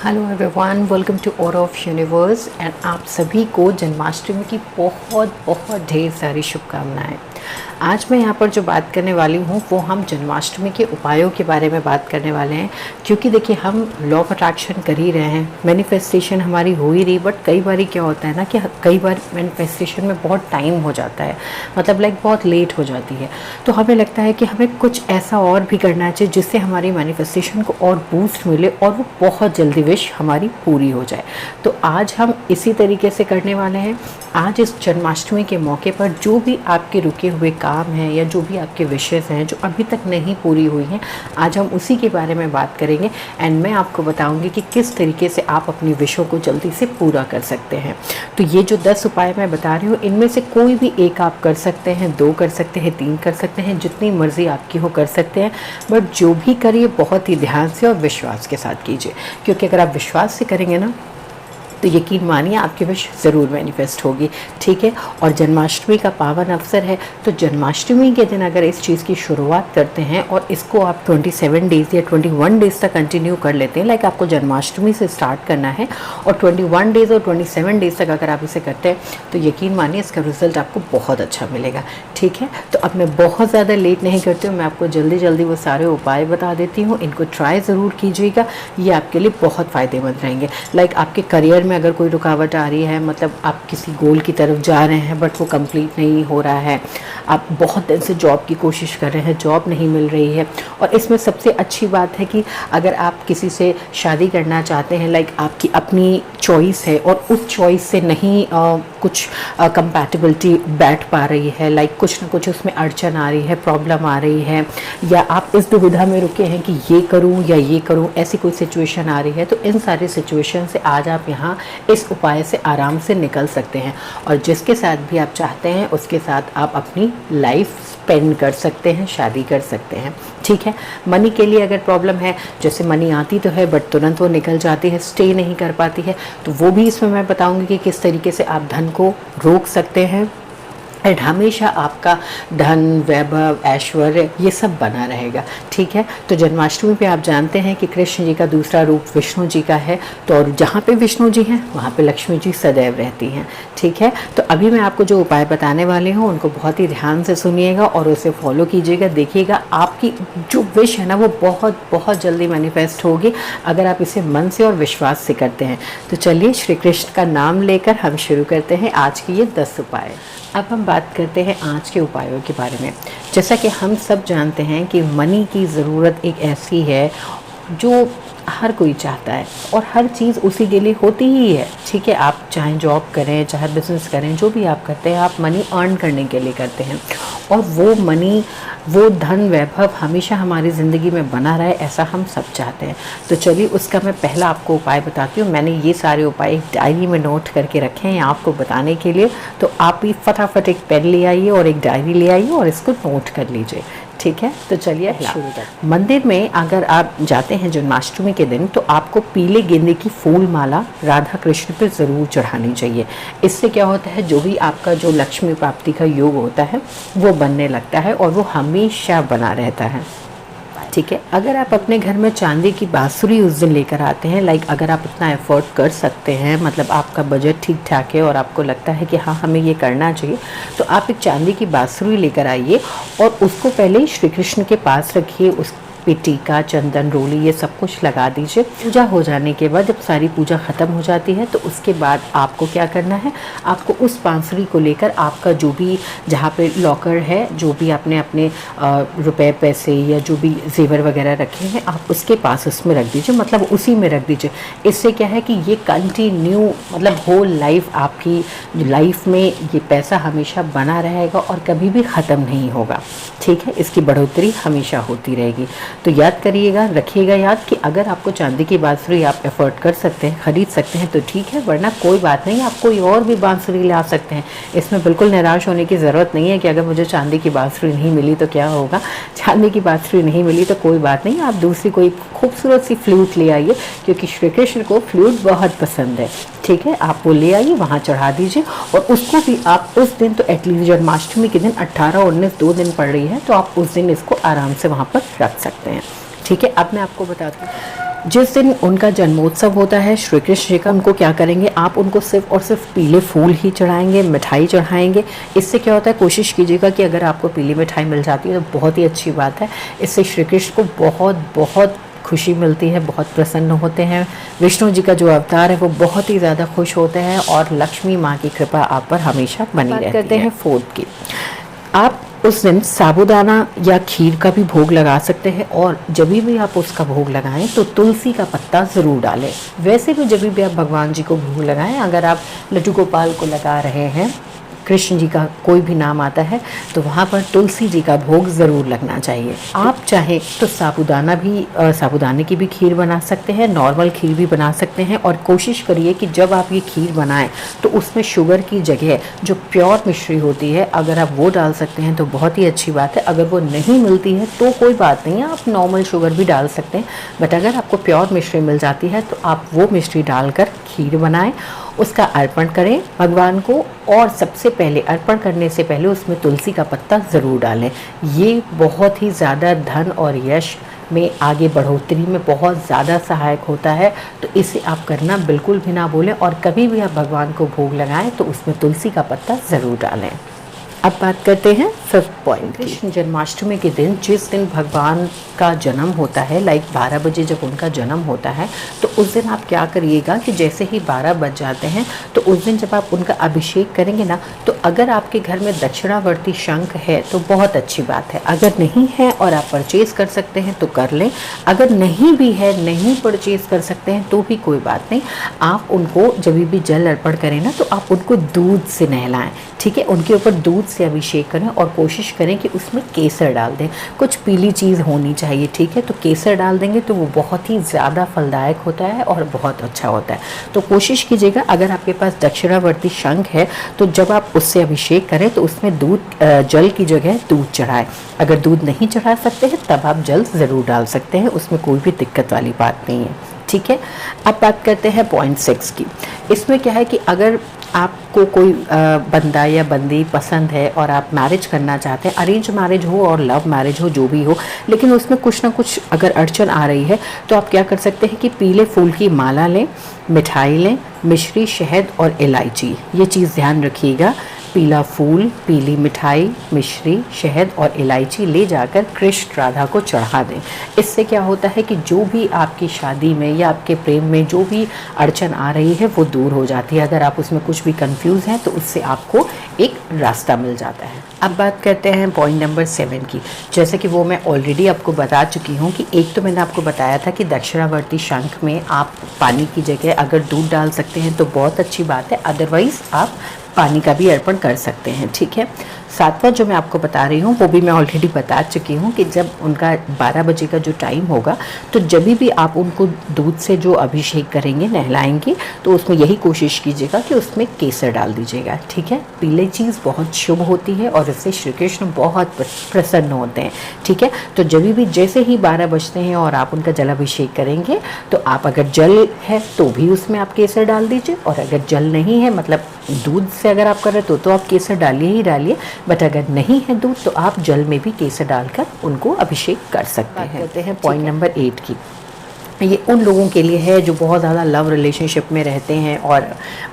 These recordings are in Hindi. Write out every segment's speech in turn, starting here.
हेलो एवरीवन, वेलकम टू और ऑफ यूनिवर्स एंड आप सभी को जन्माष्टमी की बहुत बहुत ढेर सारी शुभकामनाएं। आज मैं यहाँ पर जो बात करने वाली हूँ वो हम जन्माष्टमी के उपायों के बारे में बात करने वाले हैं, क्योंकि देखिए हम लॉ ऑफ अट्रैक्शन कर ही रहे हैं, मैनिफेस्टेशन हमारी हो ही रही, बट कई बार क्या होता है ना कि कई बार मैनिफेस्टेशन में बहुत टाइम हो जाता है, मतलब बहुत लेट हो जाती है। तो हमें लगता है कि हमें कुछ ऐसा और भी करना चाहिए जिससे हमारी मैनिफेस्टेशन को और बूस्ट मिले और वो बहुत जल्दी विश हमारी पूरी हो जाए। तो आज हम इसी तरीके से करने वाले हैं। आज इस जन्माष्टमी के मौके पर जो भी आपके रुके हुए काम हैं या जो भी आपके विशेज़ हैं जो अभी तक नहीं पूरी हुई हैं, आज हम उसी के बारे में बात करेंगे एंड मैं आपको बताऊंगी कि किस तरीके से आप अपनी विशों को जल्दी से पूरा कर सकते हैं। तो ये जो 10 उपाय मैं बता रही हूँ, इनमें से कोई भी एक आप कर सकते हैं, 2 कर सकते हैं, 3 कर सकते हैं, जितनी मर्जी आपकी हो कर सकते हैं, बट जो भी करिए बहुत ही ध्यान से और विश्वास के साथ कीजिए, क्योंकि अगर आप विश्वास से करेंगे ना तो यकीन मानिए आपकी विश ज़रूर मैनिफेस्ट होगी। ठीक है, और जन्माष्टमी का पावन अवसर है, तो जन्माष्टमी के दिन अगर इस चीज़ की शुरुआत करते हैं और इसको आप 27 डेज़ या 21 डेज़ तक कंटिन्यू कर लेते हैं, लाइक आपको जन्माष्टमी से स्टार्ट करना है और 21 डेज़ और 27 डेज़ तक अगर आप इसे करते हैं तो यकीन मानिए इसका रिज़ल्ट आपको बहुत अच्छा मिलेगा। ठीक है, तो अब मैं बहुत ज़्यादा लेट नहीं करती हूँ, मैं आपको जल्दी जल्दी वो सारे उपाय बता देती हूँ। इनको ट्राई ज़रूर कीजिएगा, ये आपके लिए बहुत फ़ायदेमंद रहेंगे। लाइक आपके करियर में अगर कोई रुकावट आ रही है, मतलब आप किसी गोल की तरफ जा रहे हैं बट वो कंप्लीट नहीं हो रहा है, आप बहुत दिन से जॉब की कोशिश कर रहे हैं, जॉब नहीं मिल रही है, और इसमें सबसे अच्छी बात है कि अगर आप किसी से शादी करना चाहते हैं, लाइक आपकी अपनी चॉइस है और उस चॉइस से नहीं कुछ कंपैटिबिलिटी बैठ पा रही है, लाइक कुछ ना कुछ उसमें अड़चन आ रही है, प्रॉब्लम आ रही है, या आप इस दुविधा में रुके हैं कि ये करूं या ये करूं, ऐसी कोई सिचुएशन आ रही है, तो इन सारी सिचुएशन से आज आप यहाँ इस उपाय से आराम से निकल सकते हैं और जिसके साथ भी आप चाहते हैं उसके साथ आप अपनी लाइफ स्पेंड कर सकते हैं, शादी कर सकते हैं। ठीक है, मनी के लिए अगर प्रॉब्लम है, जैसे मनी आती तो है बट तुरंत वो निकल जाती है, स्टे नहीं कर पाती है, तो वो भी इसमें मैं बताऊंगी कि किस तरीके से आप धन को रोक सकते हैं एंड हमेशा आपका धन, वैभव, ऐश्वर्य ये सब बना रहेगा। ठीक है, तो जन्माष्टमी पे आप जानते हैं कि कृष्ण जी का दूसरा रूप विष्णु जी का है, तो और जहाँ पे विष्णु जी हैं वहाँ पे लक्ष्मी जी सदैव रहती हैं। ठीक है, तो अभी मैं आपको जो उपाय बताने वाली हूँ उनको बहुत ही ध्यान से सुनिएगा और उसे फॉलो कीजिएगा। देखिएगा आपकी जो विश है ना वो बहुत बहुत जल्दी मैनिफेस्ट होगी अगर आप इसे मन से और विश्वास से करते हैं। तो चलिए श्री कृष्ण का नाम लेकर हम शुरू करते हैं आज के ये 10 उपाय। अब हम बात करते हैं आज के उपायों के बारे में। जैसा कि हम सब जानते हैं कि मनी की ज़रूरत एक ऐसी है जो हर कोई चाहता है और हर चीज़ उसी के लिए होती ही है। ठीक है, आप चाहे जॉब करें, चाहे बिज़नेस करें, जो भी आप करते हैं आप मनी अर्न करने के लिए करते हैं और वो मनी, वो धन, वैभव हमेशा हमारी ज़िंदगी में बना रहे, ऐसा हम सब चाहते हैं। तो चलिए उसका मैं पहला आपको उपाय बताती हूँ। मैंने ये सारे उपाय एक डायरी में नोट करके रखे हैं आपको बताने के लिए, तो आप भी फटाफट एक पेन ले आइए और एक डायरी ले आइए और इसको नोट कर लीजिए। ठीक है, तो चलिए शुरू करते हैं। मंदिर में अगर आप जाते हैं जन्माष्टमी के दिन तो आपको पीले गेंदे की फूल माला राधा कृष्ण पे ज़रूर चढ़ानी चाहिए। इससे क्या होता है, जो भी आपका जो लक्ष्मी प्राप्ति का योग होता है वो बनने लगता है और वो हमेशा बना रहता है। ठीक है, अगर आप अपने घर में चांदी की बांसुरी उस दिन लेकर आते हैं, लाइक अगर आप इतना एफर्ट कर सकते हैं, मतलब आपका बजट ठीक ठाक है और आपको लगता है कि हाँ हमें ये करना चाहिए, तो आप एक चांदी की बांसुरी लेकर आइए और उसको पहले श्री कृष्ण के पास रखिए। उस पे टीका, चंदन, रोली ये सब कुछ लगा दीजिए। पूजा हो जाने के बाद जब सारी पूजा ख़त्म हो जाती है तो उसके बाद आपको क्या करना है, आपको उस बांसुरी को लेकर आपका जो भी जहाँ पे लॉकर है, जो भी आपने अपने रुपए, पैसे या जो भी जेवर वगैरह रखे हैं आप उसके पास उसमें रख दीजिए, मतलब उसी में रख दीजिए। इससे क्या है कि ये कंटिन्यू, मतलब होल लाइफ आपकी लाइफ में ये पैसा हमेशा बना रहेगा और कभी भी ख़त्म नहीं होगा। ठीक है, इसकी बढ़ोतरी हमेशा होती रहेगी। तो याद करिएगा, रखिएगा याद कि अगर आपको चांदी की बांसुरी आप एफर्ट कर सकते हैं, ख़रीद सकते हैं तो ठीक है, वरना कोई बात नहीं, आप कोई और भी बांसुरी ला सकते हैं। इसमें बिल्कुल निराश होने की ज़रूरत नहीं है कि अगर मुझे चांदी की बांसुरी नहीं मिली तो क्या होगा। चांदी की बांसुरी नहीं मिली तो कोई बात नहीं, आप दूसरी कोई खूबसूरत सी फ्लूट ले आइए, क्योंकि श्री कृष्ण को फ्लूट बहुत पसंद है। ठीक है, आप वो ले आइए, वहाँ चढ़ा दीजिए और उसको भी आप उस दिन, तो एटलीस्ट जन्माष्टमी के दिन 18, 19 2 दिन पड़ रही है तो आप उस दिन इसको आराम से वहाँ पर रख सकते हैं। ठीक है, अब मैं आपको बताती हूँ जिस दिन उनका जन्मोत्सव होता है श्री कृष्ण जी का, उनको क्या करेंगे, आप उनको सिर्फ और सिर्फ पीले फूल ही चढ़ाएंगे, मिठाई चढ़ाएंगे। इससे क्या होता है, कोशिश कीजिएगा कि अगर आपको पीली मिठाई मिल जाती है तो बहुत ही अच्छी बात है। इससे श्री कृष्ण को बहुत बहुत खुशी मिलती है, बहुत प्रसन्न होते हैं। विष्णु जी का जो अवतार है वो बहुत ही ज़्यादा खुश होते हैं और लक्ष्मी माँ की कृपा आप पर हमेशा बनी रहती है। बात करते हैं फोर्थ की। आप उस दिन साबूदाना या खीर का भी भोग लगा सकते हैं, और जब भी आप उसका भोग लगाएं तो तुलसी का पत्ता ज़रूर डालें। वैसे भी जब भी आप भगवान जी को भोग लगाएं, अगर आप लड्डू गोपाल को लगा रहे हैं, कृष्ण जी का कोई भी नाम आता है, तो वहाँ पर तुलसी जी का भोग ज़रूर लगना चाहिए। आप चाहे तो साबूदाने की भी खीर बना सकते हैं, नॉर्मल खीर भी बना सकते हैं। और कोशिश करिए कि जब आप ये खीर बनाएं तो उसमें शुगर की जगह जो प्योर मिश्री होती है, अगर आप वो डाल सकते हैं तो बहुत ही अच्छी बात है। अगर वो नहीं मिलती है तो कोई बात नहीं है, आप नॉर्मल शुगर भी डाल सकते हैं, बट अगर आपको प्योर मिश्री मिल जाती है तो आप वो मिश्री डालकर खीर बनाएं, उसका अर्पण करें भगवान को। और सबसे पहले अर्पण करने से पहले उसमें तुलसी का पत्ता ज़रूर डालें। ये बहुत ही ज़्यादा धन और यश में आगे बढ़ोतरी में बहुत ज़्यादा सहायक होता है। तो इसे आप करना बिल्कुल भी ना भूलें, और कभी भी आप भगवान को भोग लगाएं तो उसमें तुलसी का पत्ता ज़रूर डालें। अब बात करते हैं फिफ्थ पॉइंट। कृष्ण जन्माष्टमी के दिन, जिस दिन भगवान का जन्म होता है, लाइक 12 बजे जब उनका जन्म होता है, तो उस दिन आप क्या करिएगा कि जैसे ही 12 बज जाते हैं तो उस दिन जब आप उनका अभिषेक करेंगे ना, तो अगर आपके घर में दक्षिणावर्ती शंख है तो बहुत अच्छी बात है। अगर नहीं है और आप परचेज़ कर सकते हैं तो कर लें, अगर नहीं भी है, नहीं परचेज़ कर सकते हैं तो भी कोई बात नहीं। आप उनको जब भी जल अर्पण करें ना, तो आप उनको दूध से नहलाएं, ठीक है। उनके ऊपर दूध से अभिषेक करें और कोशिश करें कि उसमें केसर डाल दें, कुछ पीली चीज़ होनी चाहिए, ठीक है। तो केसर डाल देंगे तो वो बहुत ही ज़्यादा फलदायक होता है और बहुत अच्छा होता है। तो कोशिश कीजिएगा, अगर आपके पास दक्षिणावर्ती शंख है तो जब आप उससे अभिषेक करें तो उसमें जल की जगह दूध चढ़ाएं। अगर दूध नहीं चढ़ा सकते हैं तब आप जल ज़रूर डाल सकते हैं, उसमें कोई भी दिक्कत वाली बात नहीं है, ठीक है। अब बात करते हैं पॉइंट 6 की। इसमें क्या है कि अगर आपको कोई बंदा या बंदी पसंद है और आप मैरिज करना चाहते हैं, अरेंज मैरिज हो और लव मैरिज हो, जो भी हो, लेकिन उसमें कुछ ना कुछ अगर अड़चन आ रही है, तो आप क्या कर सकते हैं कि पीले फूल की माला लें, मिठाई लें, मिश्री, शहद और इलायची। ये चीज़ ध्यान रखिएगा, पीला फूल, पीली मिठाई, मिश्री, शहद और इलायची ले जाकर कृष्ण राधा को चढ़ा दें। इससे क्या होता है कि जो भी आपकी शादी में या आपके प्रेम में जो भी अड़चन आ रही है वो दूर हो जाती है। अगर आप उसमें कुछ भी कंफ्यूज हैं तो उससे आपको एक रास्ता मिल जाता है। अब बात करते हैं पॉइंट नंबर 7 की। जैसे कि वो मैं ऑलरेडी आपको बता चुकी हूँ कि एक तो मैंने आपको बताया था कि दक्षिणावर्ती शंख में आप पानी की जगह अगर दूध डाल सकते हैं तो बहुत अच्छी बात है, अदरवाइज़ आप पानी का भी अर्पण कर सकते हैं, ठीक है। 7वां जो मैं आपको बता रही हूँ वो भी मैं ऑलरेडी बता चुकी हूँ कि जब उनका 12 बजे का जो टाइम होगा, तो जब भी आप उनको दूध से जो अभिषेक करेंगे, नहलाएंगे, तो उसमें यही कोशिश कीजिएगा कि उसमें केसर डाल दीजिएगा, ठीक है। पीली चीज़ बहुत शुभ होती है और इससे श्री कृष्ण बहुत प्रसन्न होते हैं, ठीक है। तो जब भी जैसे ही 12 बजते हैं और आप उनका जलाभिषेक करेंगे, तो आप अगर जल है तो भी उसमें आप केसर डाल दीजिए, और अगर जल नहीं है, मतलब दूध से अगर आप कर रहे तो आप केसर डालिए ही डालिए, बट अगर नहीं है दूध तो आप जल में भी केसर डालकर उनको अभिषेक कर सकते हैं। कहते हैं पॉइंट नंबर 8 की। ये उन लोगों के लिए है जो बहुत ज़्यादा लव रिलेशनशिप में रहते हैं और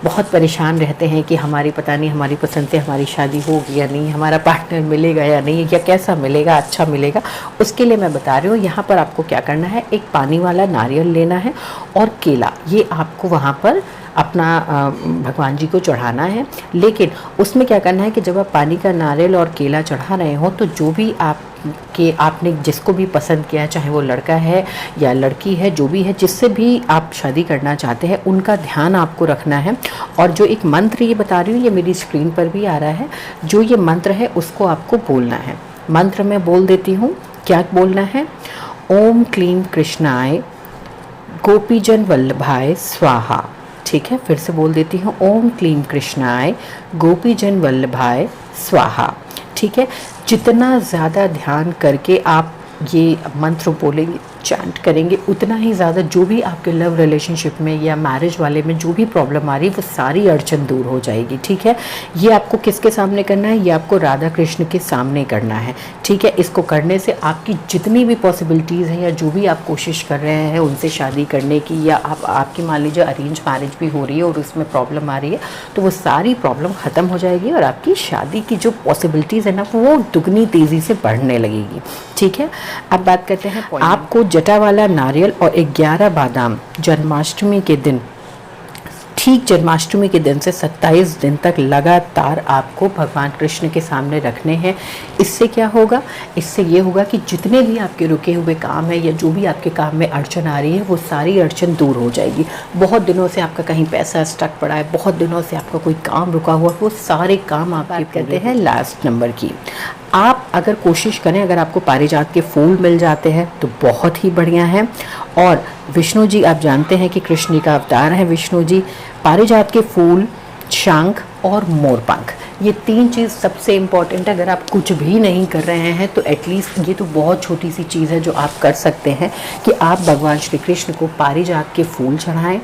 बहुत परेशान रहते हैं कि हमारी पता नहीं हमारी पसंद से हमारी शादी होगी या नहीं, हमारा पार्टनर मिलेगा या नहीं, या कैसा मिलेगा, अच्छा मिलेगा। उसके लिए मैं बता रही हूँ, यहाँ पर आपको क्या करना है, एक पानी वाला नारियल लेना है और केला, ये आपको वहाँ पर अपना भगवान जी को चढ़ाना है। लेकिन उसमें क्या करना है कि जब आप पानी का नारियल और केला चढ़ा रहे हो, तो जो भी आपने जिसको भी पसंद किया, चाहे वो लड़का है या लड़की है, जो भी है, जिससे भी आप शादी करना चाहते हैं, उनका ध्यान आपको रखना है। और जो एक मंत्र ये बता रही हूँ, ये मेरी स्क्रीन पर भी आ रहा है, जो ये मंत्र है उसको आपको बोलना है। मंत्र मैं बोल देती हूँ, क्या बोलना है, ओम क्लीम कृष्णाय गोपीजन वल्लभाय स्वाहा। ठीक है, फिर से बोल देती हूँ, ओम क्लीम कृष्णाय गोपीजन वल्लभाय स्वाहा। ठीक है, जितना ज़्यादा ध्यान करके आप ये मंत्र बोलेंगे, चैंट करेंगे उतना ही ज़्यादा जो भी आपके लव रिलेशनशिप में या मैरिज वाले में जो भी प्रॉब्लम आ रही है वो सारी अड़चन दूर हो जाएगी। ठीक है, ये आपको किसके सामने करना है? ये आपको राधा कृष्ण के सामने करना है। ठीक है, इसको करने से आपकी जितनी भी पॉसिबिलिटीज़ हैं या जो भी आप कोशिश कर रहे हैं उनसे शादी करने की, या आपकी मान लीजिए अरेंज मैरिज भी हो रही है और उसमें प्रॉब्लम आ रही है, तो वो सारी प्रॉब्लम ख़त्म हो जाएगी और आपकी शादी की जो पॉसिबिलिटीज़ है ना वो दुगनी तेज़ी से बढ़ने लगेगी। ठीक है, अब बात करते हैं आपको जटा वाला नारियल और 11 बादाम जन्माष्टमी के दिन, ठीक जन्माष्टमी के दिन से 27 दिन तक लगातार आपको भगवान कृष्ण के सामने रखने हैं। इससे क्या होगा? इससे ये होगा कि जितने भी आपके रुके हुए काम है या जो भी आपके काम में अड़चन आ रही है वो सारी अड़चन दूर हो जाएगी। बहुत दिनों से आपका कहीं पैसा स्टक पड़ा है, बहुत दिनों से आपका कोई काम रुका हुआ, वो सारे काम आपके करते हैं। लास्ट नंबर की आप अगर कोशिश करें, अगर आपको पारिजात के फूल मिल जाते हैं तो बहुत ही बढ़िया है। और विष्णु जी, आप जानते हैं कि कृष्ण का अवतार है विष्णु जी। पारिजात के फूल, शंख और मोरपंख, ये 3 चीज़ सबसे इम्पॉर्टेंट है। अगर आप कुछ भी नहीं कर रहे हैं तो एटलीस्ट ये तो बहुत छोटी सी चीज़ है जो आप कर सकते हैं कि आप भगवान श्री कृष्ण को पारिजात के फूल चढ़ाएं,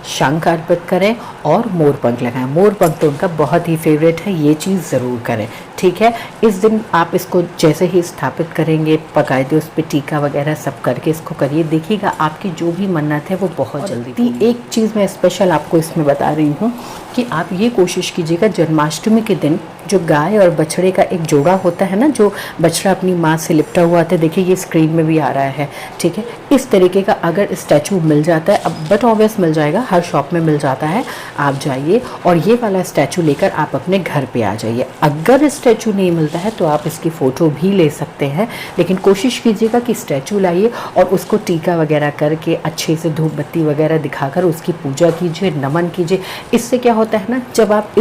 शंख अर्पित करें और मोरपंख लगाएं। मोरपंख तो उनका बहुत ही फेवरेट है, ये चीज़ ज़रूर करें। ठीक है, इस दिन आप इसको जैसे ही स्थापित करेंगे, पकाए उस पर टीका वगैरह सब करके इसको करिए, देखिएगा आपकी जो भी मन्नत है वो बहुत जल्दी। एक चीज़ मैं स्पेशल आपको इसमें बता रही हूँ कि आप ये कोशिश कीजिएगा जन्माष्टमी के दिन जो गाय और बछड़े का एक जोड़ा होता है ना, जो बछड़ा अपनी माँ से लिपटा हुआ था, देखिए ये स्क्रीन में भी आ रहा है। ठीक है, इस तरीके का अगर स्टैचू मिल जाता है, अब बट ऑब्वियस मिल जाएगा, हर शॉप में मिल जाता है, आप जाइए और ये वाला स्टैचू लेकर आप अपने घर पे आ जाइए। अगर स्टैचू नहीं मिलता है तो आप इसकी फ़ोटो भी ले सकते हैं, लेकिन कोशिश कीजिएगा कि स्टैचू लाइए और उसको टीका वगैरह करके अच्छे से धूप बत्ती वगैरह दिखाकर उसकी पूजा कीजिए, नमन कीजिए। इससे क्या होता है ना, जब आप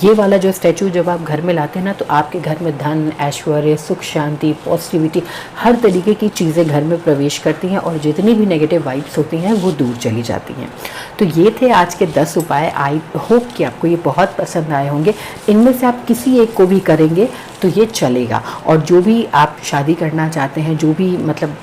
ये वाला जो स्टैचू जब आप घर में लाते हैं ना तो आपके घर में धन, ऐश्वर्य, सुख, शांति, पॉजिटिविटी, हर तरीके की चीज़ें घर में प्रवेश करती हैं और जितनी भी नेगेटिव वाइब्स होती हैं वो दूर चली जाती हैं। तो ये थे आज के 10 उपाय। आई होप कि आपको ये बहुत पसंद आए होंगे। इनमें से आप किसी एक को भी करेंगे तो ये चलेगा। और जो भी आप शादी करना चाहते हैं, जो भी मतलब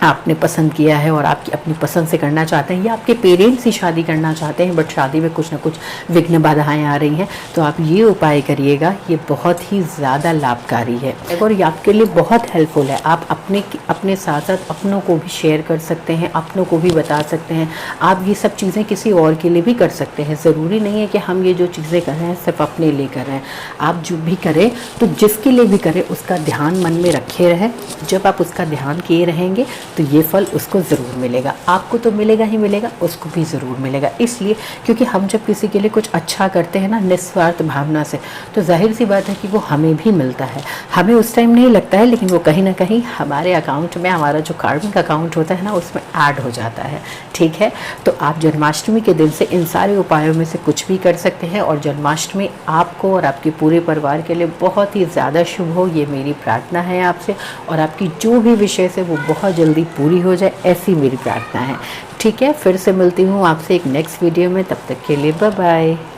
आपने पसंद किया है और आपकी अपनी पसंद से करना चाहते हैं, या आपके पेरेंट्स ही शादी करना चाहते हैं बट शादी में कुछ ना कुछ विघ्न बाधाएं आ रही हैं, तो आप ये उपाय करिएगा, ये बहुत ही ज़्यादा लाभकारी है और ये आपके लिए बहुत हेल्पफुल है। आप अपने साथ साथ अपनों को भी शेयर कर सकते हैं, अपनों को भी बता सकते हैं। आप ये सब चीज़ें किसी और के लिए भी कर सकते हैं। ज़रूरी नहीं है कि हम ये जो चीज़ें कर रहे हैं सिर्फ अपने लिए कर रहे हैं। आप जो भी करें तो जिसके लिए भी करें उसका ध्यान मन में रखे रहें। जब आप उसका ध्यान किए रहेंगे तो ये फल उसको ज़रूर मिलेगा। आपको तो मिलेगा ही मिलेगा, उसको भी ज़रूर मिलेगा। इसलिए क्योंकि हम जब किसी के लिए कुछ अच्छा करते हैं ना निस्वार्थ भावना से, तो जाहिर सी बात है कि वो हमें भी मिलता है। हमें उस टाइम नहीं लगता है, लेकिन वो कहीं ना कहीं हमारे अकाउंट में, हमारा जो कार्मिक अकाउंट होता है ना, उसमें ऐड हो जाता है। ठीक है, तो आप जन्माष्टमी के दिन से इन सारे उपायों में से कुछ भी कर सकते हैं और जन्माष्टमी आपको और आपके पूरे परिवार के लिए बहुत ही ज़्यादा शुभ हो, ये मेरी प्रार्थना है आपसे। और आपकी जो भी विशेष है वो बहुत जल्दी पूरी हो जाए, ऐसी मेरी प्रार्थना है। ठीक है, फिर से मिलती हूँ आपसे एक नेक्स्ट वीडियो में। तब तक के लिए बाय बाय।